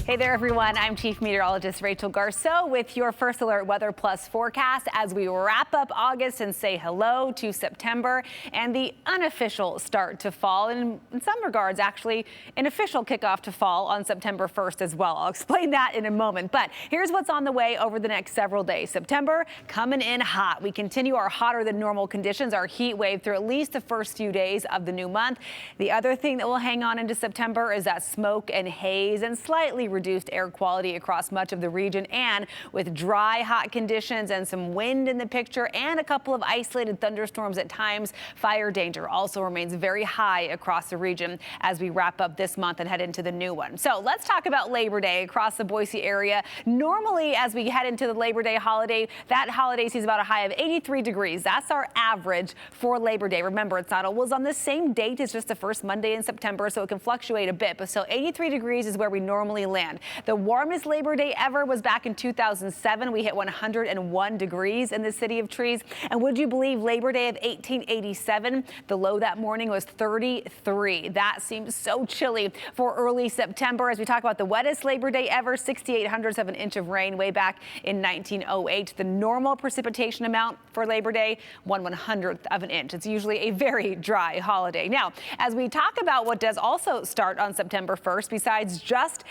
Hey there, everyone. I'm Chief Meteorologist Rachel Garceau with your First Alert Weather Plus forecast as we wrap up August and say hello to September and the unofficial start to fall. And in some regards, actually, an official kickoff to fall on September 1st as well. I'll explain that in a moment. But here's what's on the way over the next several days. September coming in hot. We continue our hotter than normal conditions, our heat wave through at least the first few days of the new month. The other thing that will hang on into September is that smoke and haze and slightly reduced air quality across much of the region, and with dry, hot conditions and some wind in the picture and a couple of isolated thunderstorms at times, fire danger also remains very high across the region as we wrap up this month and head into the new one. So let's talk about Labor Day across the Boise area. Normally, as we head into the Labor Day holiday, that holiday sees about a high of 83 degrees. That's our average for Labor Day. Remember, it's not always on the same date. It's just the first Monday in September, so it can fluctuate a bit, but still 83 degrees is where we normally land. The warmest Labor Day ever was back in 2007. We hit 101 degrees in the City of Trees. And would you believe Labor Day of 1887, the low that morning was 33. That seems so chilly for early September. As we talk about the wettest Labor Day ever, 6,800ths of an inch of rain way back in 1908. The normal precipitation amount for Labor Day, 1/100th of an inch. It's usually a very dry holiday. Now, as we talk about what does also start on September 1st, besides just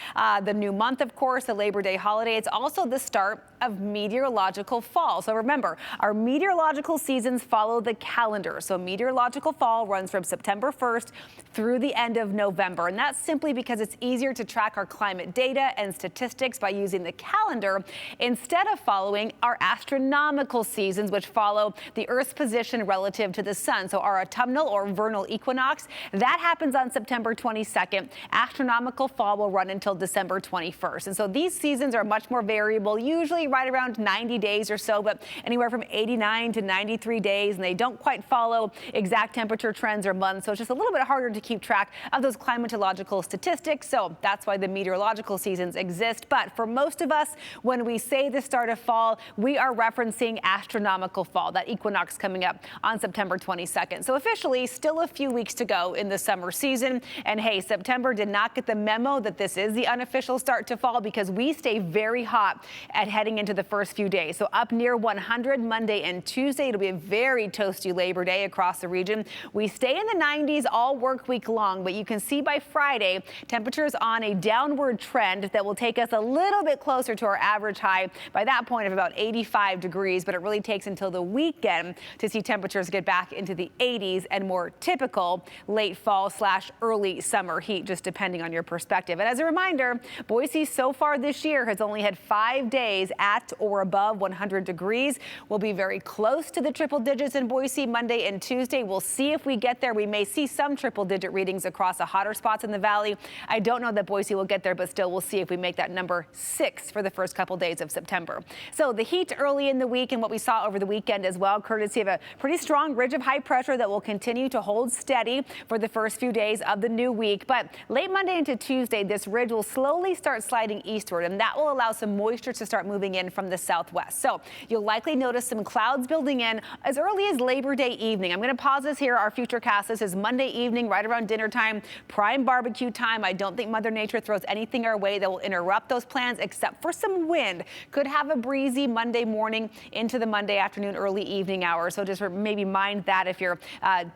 the new month, of course, the Labor Day holiday, it's also the start of meteorological fall. So remember, our meteorological seasons follow the calendar. So meteorological fall runs from September 1st through the end of November. And that's simply because it's easier to track our climate data and statistics by using the calendar instead of following our astronomical seasons, which follow the Earth's position relative to the sun. So our autumnal or vernal equinox, that happens on September 22nd. Astronomical fall will run until December 21st. And so these seasons are much more variable, usually right around 90 days or so, but anywhere from 89 to 93 days, and they don't quite follow exact temperature trends or months. So it's just a little bit harder to keep track of those climatological statistics. So that's why the meteorological seasons exist. But for most of us, when we say the start of fall, we are referencing astronomical fall, that equinox coming up on September 22nd. So officially, still a few weeks to go in the summer season. And hey, September did not get the memo that this is the unofficial start to fall because we stay very hot at heading into the first few days. So up near 100 Monday and Tuesday. It'll be a very toasty Labor Day across the region. We stay in the 90s all work week long, but you can see by Friday, temperatures on a downward trend that will take us a little bit closer to our average high by that point of about 85 degrees. But it really takes until the weekend to see temperatures get back into the 80s and more typical late fall / early summer heat, just depending on your perspective. And as a reminder, Boise so far this year has only had 5 days at or above 100 degrees. We'll be very close to the triple digits in Boise Monday and Tuesday. We'll see if we get there. We may see some triple digit readings across the hotter spots in the valley. I don't know that Boise will get there, but still we'll see if we make that number 6 for the first couple days of September. So the heat early in the week and what we saw over the weekend as well, courtesy of a pretty strong ridge of high pressure that will continue to hold steady for the first few days of the new week. But late Monday into Tuesday, this ridge will slowly start sliding eastward, and that will allow some moisture to start moving in from the southwest. So you'll likely notice some clouds building in as early as Labor Day evening. I'm going to pause this here. Our Futurecast, this is Monday evening, right around dinner time, prime barbecue time. I don't think Mother Nature throws anything our way that will interrupt those plans except for some wind. Could have a breezy Monday morning into the Monday afternoon, early evening hours. So just maybe mind that if you're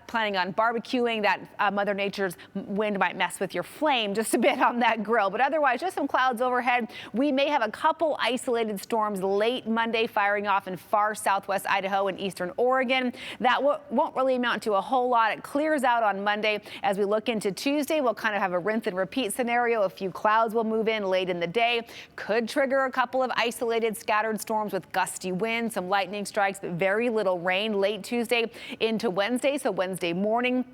planning on barbecuing, that Mother Nature's wind might mess with your flame just a bit on that grill. But otherwise, just some clouds overhead. We may have a couple isolated storms late Monday firing off in far southwest Idaho and eastern Oregon. That won't really amount to a whole lot. It clears out on Monday. As we look into Tuesday, we'll kind of have a rinse and repeat scenario. A few clouds will move in late in the day. Could trigger a couple of isolated scattered storms with gusty winds, some lightning strikes, but very little rain late Tuesday into Wednesday. So Wednesday morning,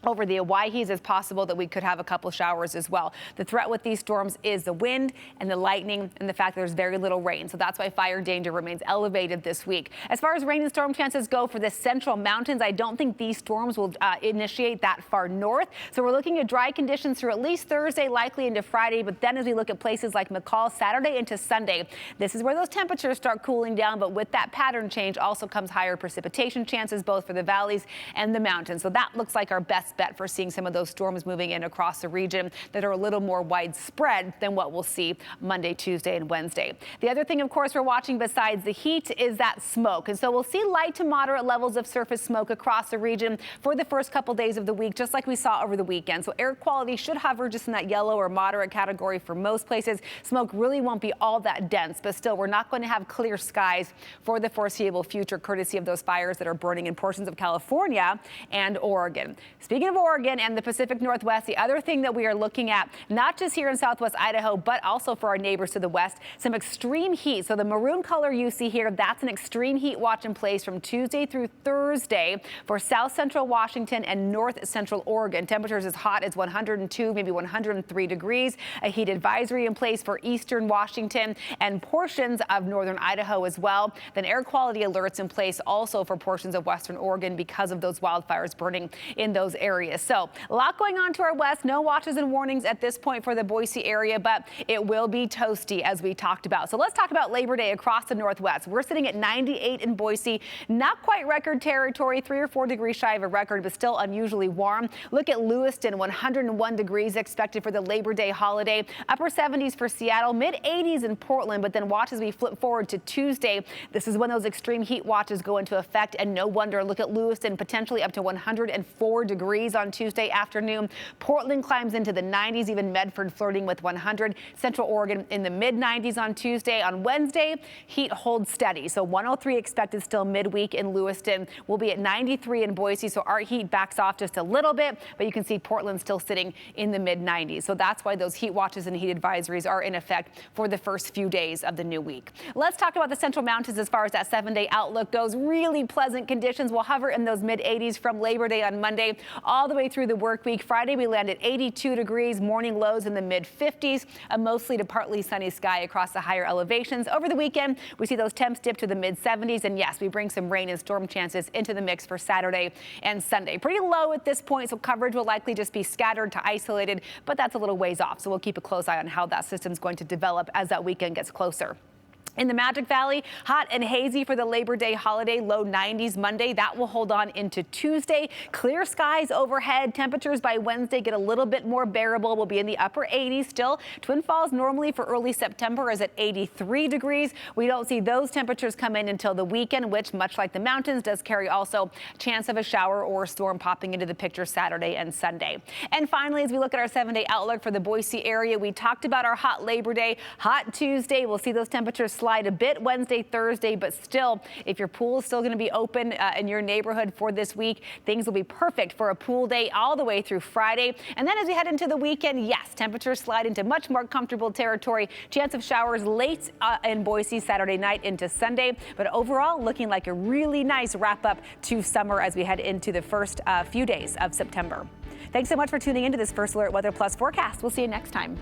over the Owyhees, it's possible that we could have a couple showers as well. The threat with these storms is the wind and the lightning and the fact that there's very little rain. So that's why fire danger remains elevated this week. As far as rain and storm chances go for the central mountains, I don't think these storms will initiate that far north. So we're looking at dry conditions through at least Thursday, likely into Friday. But then as we look at places like McCall, Saturday into Sunday, this is where those temperatures start cooling down. But with that pattern change also comes higher precipitation chances, both for the valleys and the mountains. So that looks like our best best bet for seeing some of those storms moving in across the region that are a little more widespread than what we'll see Monday, Tuesday, and Wednesday. The other thing, of course, we're watching besides the heat is that smoke. And so we'll see light to moderate levels of surface smoke across the region for the first couple days of the week, just like we saw over the weekend. So air quality should hover just in that yellow or moderate category for most places. Smoke really won't be all that dense, but still we're not going to have clear skies for the foreseeable future, courtesy of those fires that are burning in portions of California and Oregon. Speaking of Oregon and the Pacific Northwest, the other thing that we are looking at, not just here in southwest Idaho, but also for our neighbors to the west, some extreme heat. So the maroon color you see here, that's an extreme heat watch in place from Tuesday through Thursday for south central Washington and north central Oregon. Temperatures as hot as 102, maybe 103 degrees. A heat advisory in place for eastern Washington and portions of northern Idaho as well. Then air quality alerts in place also for portions of western Oregon because of those wildfires burning in those areas. So a lot going on to our west. No watches and warnings at this point for the Boise area, but it will be toasty as we talked about. So let's talk about Labor Day across the Northwest. We're sitting at 98 in Boise, not quite record territory, 3 or 4 degrees shy of a record, but still unusually warm. Look at Lewiston, 101 degrees expected for the Labor Day holiday. Upper 70s for Seattle, mid 80s in Portland, but then watch as we flip forward to Tuesday. This is when those extreme heat watches go into effect, and no wonder. Look at Lewiston, potentially up to 104 degrees on Tuesday afternoon. Portland climbs into the 90s, even Medford flirting with 100. Central Oregon in the mid 90s on Tuesday. On Wednesday, heat holds steady. So 103 expected still midweek in Lewiston. We'll be at 93 in Boise, so our heat backs off just a little bit, but you can see Portland still sitting in the mid 90s. So that's why those heat watches and heat advisories are in effect for the first few days of the new week. Let's talk about the Central Mountains as far as that 7-day outlook goes. Really pleasant conditions will hover in those mid 80s from Labor Day on Monday all the way through the work week. Friday, we land at 82 degrees, morning lows in the mid 50s, a mostly to partly sunny sky across the higher elevations. Over the weekend, we see those temps dip to the mid 70s. And yes, we bring some rain and storm chances into the mix for Saturday and Sunday. Pretty low at this point, so coverage will likely just be scattered to isolated, but that's a little ways off. So we'll keep a close eye on how that system's going to develop as that weekend gets closer. In the Magic Valley, hot and hazy for the Labor Day holiday, low 90s Monday. That will hold on into Tuesday. Clear skies overhead. Temperatures by Wednesday get a little bit more bearable. We'll be in the upper 80s still. Twin Falls normally for early September is at 83 degrees. We don't see those temperatures come in until the weekend, which, much like the mountains, does carry also chance of a shower or a storm popping into the picture Saturday and Sunday. And finally, as we look at our 7-day outlook for the Boise area, we talked about our hot Labor Day, hot Tuesday. We'll see those temperatures slide a bit Wednesday, Thursday, but still, if your pool is still going to be open in your neighborhood for this week, things will be perfect for a pool day all the way through Friday. And then as we head into the weekend, yes, temperatures slide into much more comfortable territory. Chance of showers late in Boise Saturday night into Sunday, but overall looking like a really nice wrap up to summer as we head into the first few days of September. Thanks so much for tuning into this First Alert Weather Plus forecast. We'll see you next time.